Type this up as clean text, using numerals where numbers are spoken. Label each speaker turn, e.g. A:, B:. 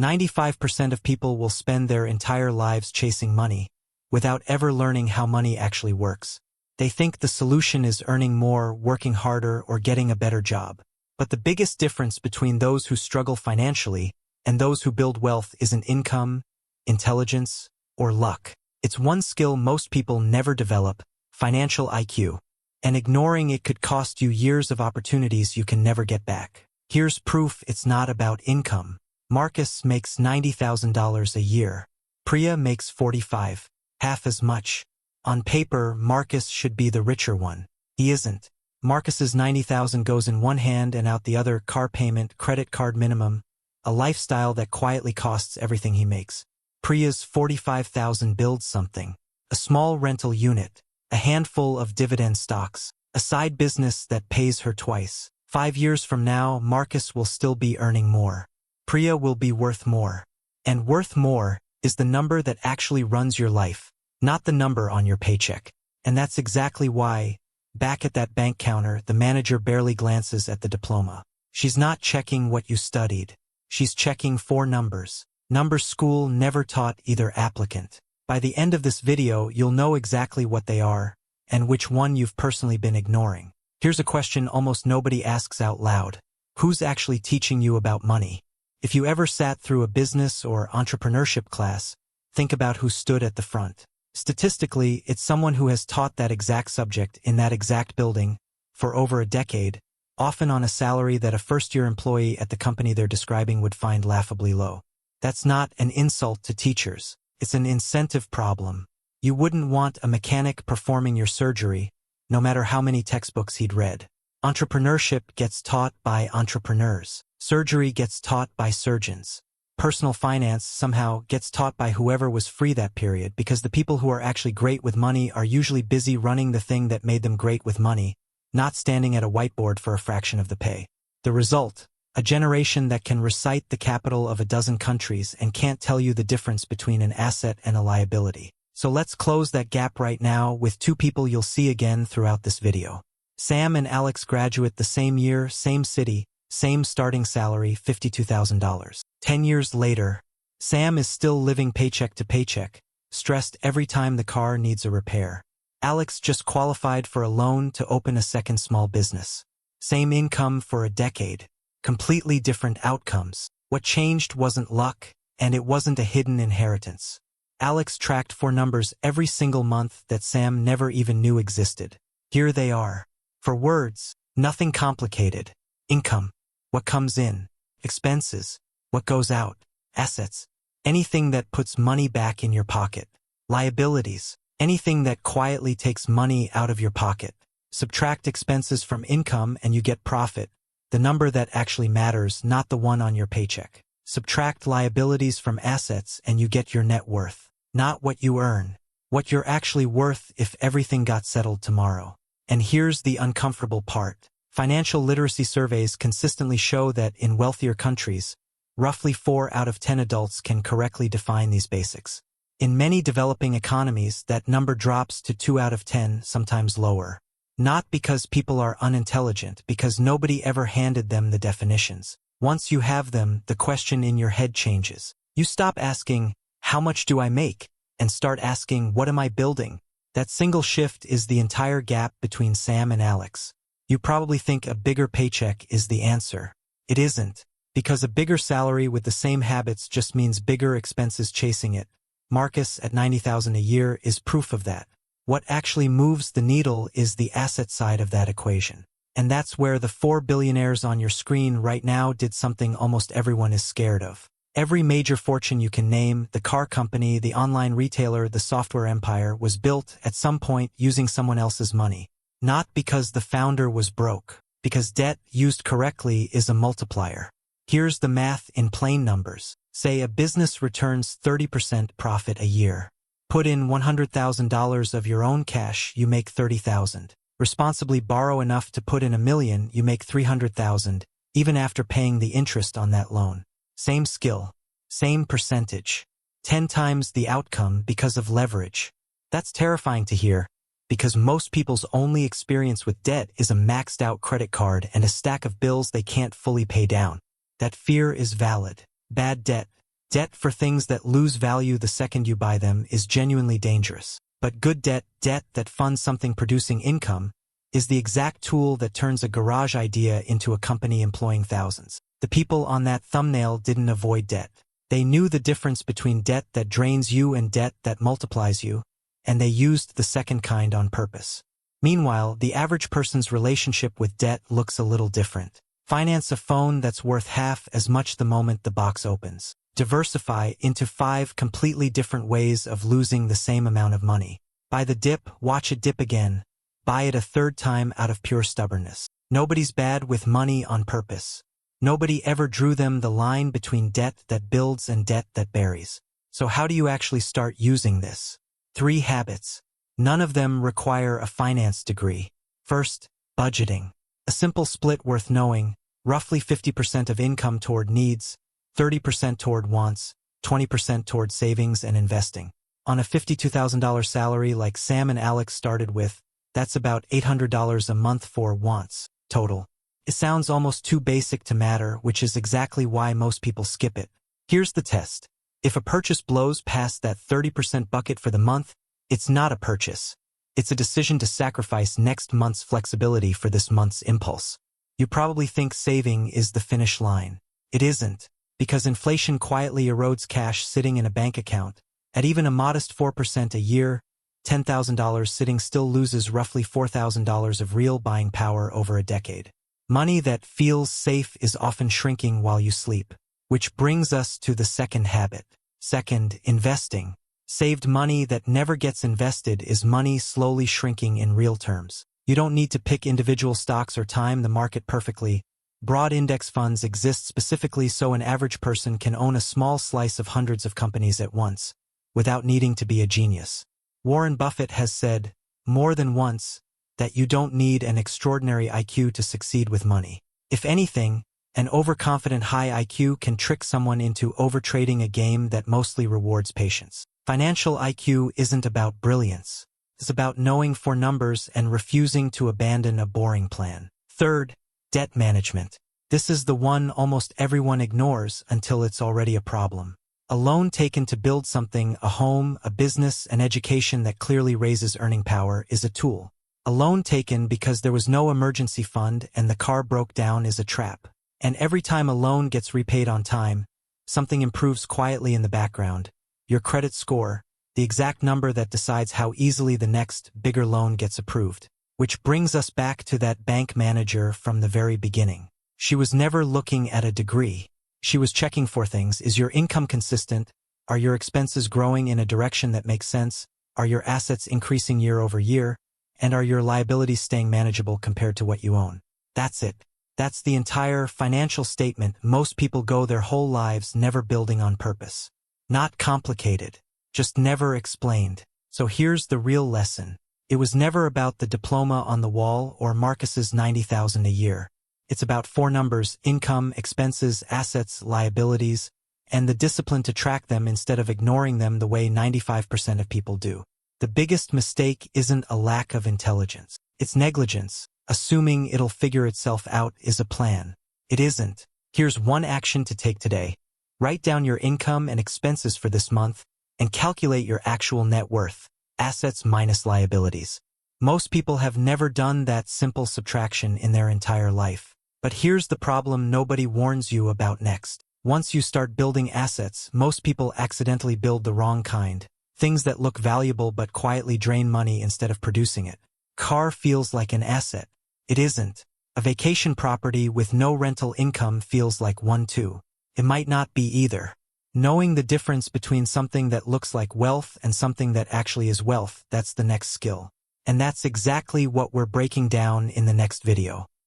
A: 95% of people will spend their entire lives chasing money, without ever learning how money actually works. They think the solution is earning more, working harder, or getting a better job. But the biggest difference between those who struggle financially and those who build wealth isn't income, intelligence, or luck. It's one skill most people never develop: financial IQ. And ignoring it could cost you years of opportunities you can never get back. Here's proof it's not about income. Marcus makes $90,000 a year. Priya makes 45, half as much. On paper, Marcus should be the richer one. He isn't. Marcus's $90,000 goes in one hand and out the other: car payment, credit card minimum, a lifestyle that quietly costs everything he makes. Priya's $45,000 builds something: a small rental unit, a handful of dividend stocks, a side business that pays her twice. 5 years from now, Marcus will still be earning more. Priya will be worth more. And worth more is the number that actually runs your life, not the number on your paycheck. And that's exactly why, back at that bank counter, the manager barely glances at the diploma. She's not checking what you studied. She's checking 4 numbers. Numbers school never taught either applicant. By the end of this video, you'll know exactly what they are, and which one you've personally been ignoring. Here's a question almost nobody asks out loud. Who's actually teaching you about money? If you ever sat through a business or entrepreneurship class, think about who stood at the front. Statistically, it's someone who has taught that exact subject in that exact building for over a decade, often on a salary that a first-year employee at the company they're describing would find laughably low. That's not an insult to teachers. It's an incentive problem. You wouldn't want a mechanic performing your surgery, no matter how many textbooks he'd read. Entrepreneurship gets taught by entrepreneurs. Surgery gets taught by surgeons. Personal finance somehow gets taught by whoever was free that period, because the people who are actually great with money are usually busy running the thing that made them great with money, not standing at a whiteboard for a fraction of the pay. The result: a generation that can recite the capital of a dozen countries and can't tell you the difference between an asset and a liability. So let's close that gap right now with 2 people you'll see again throughout this video. Sam and Alex graduate the same year, same city, same starting salary, $52,000. 10 years later, Sam is still living paycheck to paycheck, stressed every time the car needs a repair. Alex just qualified for a loan to open a second small business. Same income for a decade. Completely different outcomes. What changed wasn't luck, and it wasn't a hidden inheritance. Alex tracked 4 numbers every single month that Sam never even knew existed. Here they are. For words, nothing complicated. Income: what comes in. Expenses: what goes out. Assets: anything that puts money back in your pocket. Liabilities: anything that quietly takes money out of your pocket. Subtract expenses from income and you get profit, the number that actually matters, not the one on your paycheck. Subtract liabilities from assets and you get your net worth, not what you earn, what you're actually worth if everything got settled tomorrow. And here's the uncomfortable part. Financial literacy surveys consistently show that in wealthier countries, roughly 4 out of 10 adults can correctly define these basics. In many developing economies, that number drops to 2 out of 10, sometimes lower. Not because people are unintelligent, because nobody ever handed them the definitions. Once you have them, the question in your head changes. You stop asking, "How much do I make?" and start asking, "What am I building?" That single shift is the entire gap between Sam and Alex. You probably think a bigger paycheck is the answer. It isn't, because a bigger salary with the same habits just means bigger expenses chasing it. Marcus at $90,000 a year is proof of that. What actually moves the needle is the asset side of that equation. And that's where the 4 billionaires on your screen right now did something almost everyone is scared of. Every major fortune you can name, the car company, the online retailer, the software empire, was built at some point using someone else's money. Not because the founder was broke, because debt used correctly is a multiplier. Here's the math in plain numbers. Say a business returns 30% profit a year. Put in $100,000 of your own cash, you make $30,000. Responsibly borrow enough to put in $1 million, you make $300,000, even after paying the interest on that loan. Same skill, same percentage, 10 times the outcome because of leverage. That's terrifying to hear, because most people's only experience with debt is a maxed out credit card and a stack of bills they can't fully pay down. That fear is valid. Bad debt, Debt for things that lose value the second you buy them is genuinely dangerous. But good debt, debt that funds something producing income, is the exact tool that turns a garage idea into a company employing thousands. The people on that thumbnail didn't avoid debt. They knew the difference between debt that drains you and debt that multiplies you, and they used the second kind on purpose. Meanwhile, the average person's relationship with debt looks a little different. Finance a phone that's worth half as much the moment the box opens. Diversify into 5 completely different ways of losing the same amount of money. Buy the dip, watch it dip again. Buy it a third time out of pure stubbornness. Nobody's bad with money on purpose. Nobody ever drew them the line between debt that builds and debt that buries. So how do you actually start using this? 3 habits. None of them require a finance degree. First, budgeting. A simple split worth knowing, roughly 50% of income toward needs, 30% toward wants, 20% toward savings and investing. On a $52,000 salary like Sam and Alex started with, that's about $800 a month for wants, total. It sounds almost too basic to matter, which is exactly why most people skip it. Here's the test. If a purchase blows past that 30% bucket for the month, it's not a purchase. It's a decision to sacrifice next month's flexibility for this month's impulse. You probably think saving is the finish line. It isn't, because inflation quietly erodes cash sitting in a bank account. At even a modest 4% a year, $10,000 sitting still loses roughly $4,000 of real buying power over a decade. Money that feels safe is often shrinking while you sleep. Which brings us to the second habit. Second, investing. Saved money that never gets invested is money slowly shrinking in real terms. You don't need to pick individual stocks or time the market perfectly. Broad index funds exist specifically so an average person can own a small slice of hundreds of companies at once, without needing to be a genius. Warren Buffett has said, more than once, that you don't need an extraordinary IQ to succeed with money. If anything, an overconfident high IQ can trick someone into overtrading a game that mostly rewards patience. Financial IQ isn't about brilliance. It's about knowing 4 numbers and refusing to abandon a boring plan. Third, debt management. This is the one almost everyone ignores until it's already a problem. A loan taken to build something, a home, a business, an education that clearly raises earning power is a tool. A loan taken because there was no emergency fund and the car broke down is a trap. And every time a loan gets repaid on time, something improves quietly in the background. Your credit score, the exact number that decides how easily the next, bigger loan gets approved. Which brings us back to that bank manager from the very beginning. She was never looking at a degree. She was checking for things. Is your income consistent? Are your expenses growing in a direction that makes sense? Are your assets increasing year over year? And are your liabilities staying manageable compared to what you own? That's it. That's the entire financial statement most people go their whole lives never building on purpose. Not complicated, just never explained. So here's the real lesson. It was never about the diploma on the wall or Marcus's $90,000 a year. It's about 4 numbers: income, expenses, assets, liabilities, and the discipline to track them instead of ignoring them the way 95% of people do. The biggest mistake isn't a lack of intelligence. It's negligence. Assuming it'll figure itself out is a plan. It isn't. Here's one action to take today. Write down your income and expenses for this month and calculate your actual net worth, assets minus liabilities. Most people have never done that simple subtraction in their entire life. But here's the problem nobody warns you about next. Once you start building assets, most people accidentally build the wrong kind. Things that look valuable but quietly drain money instead of producing it. Car feels like an asset. It isn't. A vacation property with no rental income feels like one too. It might not be either. Knowing the difference between something that looks like wealth and something that actually is wealth, that's the next skill. And that's exactly what we're breaking down in the next video.